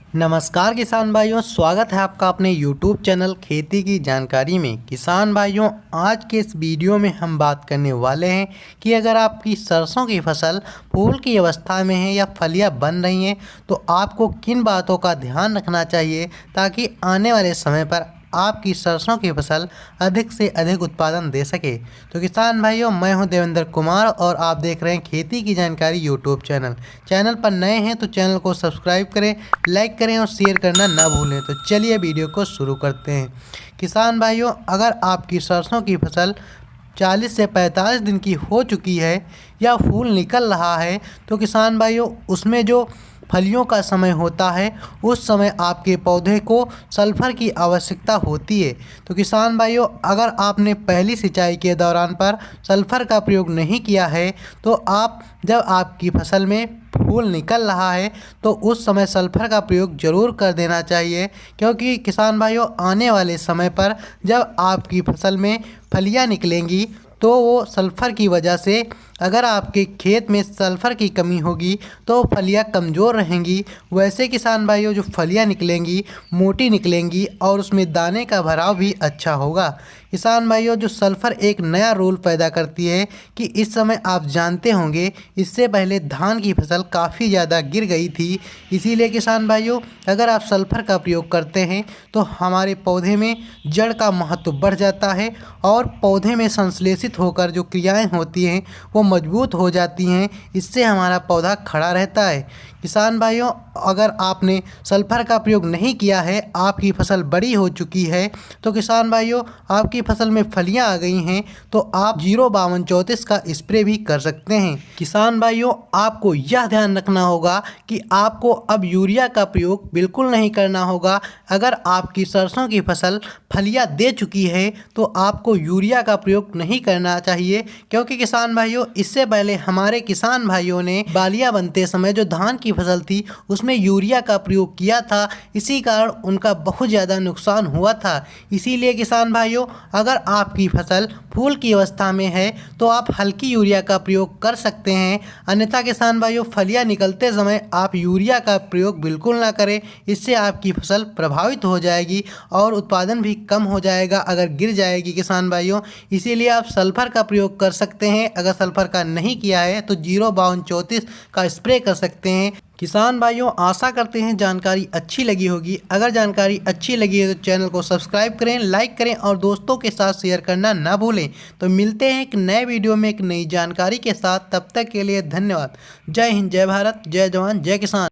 नमस्कार किसान भाइयों, स्वागत है आपका अपने YouTube चैनल खेती की जानकारी में। किसान भाइयों, आज के इस वीडियो में हम बात करने वाले हैं कि अगर आपकी सरसों की फसल फूल की अवस्था में है या फलियां बन रही हैं तो आपको किन बातों का ध्यान रखना चाहिए ताकि आने वाले समय पर आपकी सरसों की फसल अधिक से अधिक उत्पादन दे सके। तो किसान भाइयों, मैं हूं देवेंद्र कुमार और आप देख रहे हैं खेती की जानकारी यूट्यूब चैनल पर नए हैं तो चैनल को सब्सक्राइब करें, लाइक करें और शेयर करना ना भूलें। तो चलिए वीडियो को शुरू करते हैं। किसान भाइयों, अगर आपकी सरसों की फसल 40 से 45 दिन की हो चुकी है या फूल निकल रहा है तो किसान भाइयों, उसमें जो फलियों का समय होता है उस समय आपके पौधे को सल्फर की आवश्यकता होती है। तो किसान भाइयों, अगर आपने पहली सिंचाई के दौरान पर सल्फर का प्रयोग नहीं किया है तो आप जब आपकी फसल में फूल निकल रहा है तो उस समय सल्फर का प्रयोग ज़रूर कर देना चाहिए, क्योंकि किसान भाइयों आने वाले समय पर जब आपकी फसल में फलियां निकलेंगी तो वो सल्फ़र की वजह से अगर आपके खेत में सल्फ़र की कमी होगी तो फलियां कमज़ोर रहेंगी। वैसे किसान भाइयों, जो फलियां निकलेंगी मोटी निकलेंगी और उसमें दाने का भराव भी अच्छा होगा। किसान भाइयों, जो सल्फ़र एक नया रोल पैदा करती है कि इस समय आप जानते होंगे इससे पहले धान की फसल काफ़ी ज़्यादा गिर गई थी। इसीलिए किसान भाइयों, अगर आप सल्फ़र का प्रयोग करते हैं तो हमारे पौधे में जड़ का महत्व बढ़ जाता है और पौधे में संश्लेषित होकर जो क्रियाएं होती हैं वो मजबूत हो जाती हैं। इससे हमारा पौधा खड़ा रहता है। किसान भाइयों, अगर आपने सल्फ़र का प्रयोग नहीं किया है, आपकी फसल बड़ी हो चुकी है तो किसान भाइयों आपकी फसल में फलियां आ गई हैं तो आप 05234 का स्प्रे भी कर सकते हैं। किसान भाइयों, आपको यह ध्यान रखना होगा कि आपको अब यूरिया का प्रयोग बिल्कुल नहीं करना होगा। अगर आपकी सरसों की फसल फलियां दे चुकी है तो आपको यूरिया का प्रयोग नहीं करना चाहिए, क्योंकि किसान भाइयों इससे पहले हमारे किसान भाइयों ने बालियां बनते समय जो धान की फसल थी उसमें यूरिया का प्रयोग किया था। इसी कारण उनका बहुत ज़्यादा नुकसान हुआ था। इसीलिए किसान भाइयों, अगर आपकी फसल फूल की अवस्था में है तो आप हल्की यूरिया का प्रयोग कर सकते हैं। अन्यथा किसान भाइयों, फलियां निकलते समय आप यूरिया का प्रयोग बिल्कुल ना करें। इससे आपकी फसल प्रभावित हो जाएगी और उत्पादन भी कम हो जाएगा अगर गिर जाएगी किसान भाइयों। इसीलिए आप सल्फ़र का प्रयोग कर सकते हैं। अगर सल्फ़र का नहीं किया है तो 05234 का स्प्रे कर सकते हैं। किसान भाइयों, आशा करते हैं जानकारी अच्छी लगी होगी। अगर जानकारी अच्छी लगी है तो चैनल को सब्सक्राइब करें, लाइक करें और दोस्तों के साथ शेयर करना ना भूलें। तो मिलते हैं एक नए वीडियो में एक नई जानकारी के साथ। तब तक के लिए धन्यवाद। जय हिंद, जय भारत, जय जवान, जय किसान।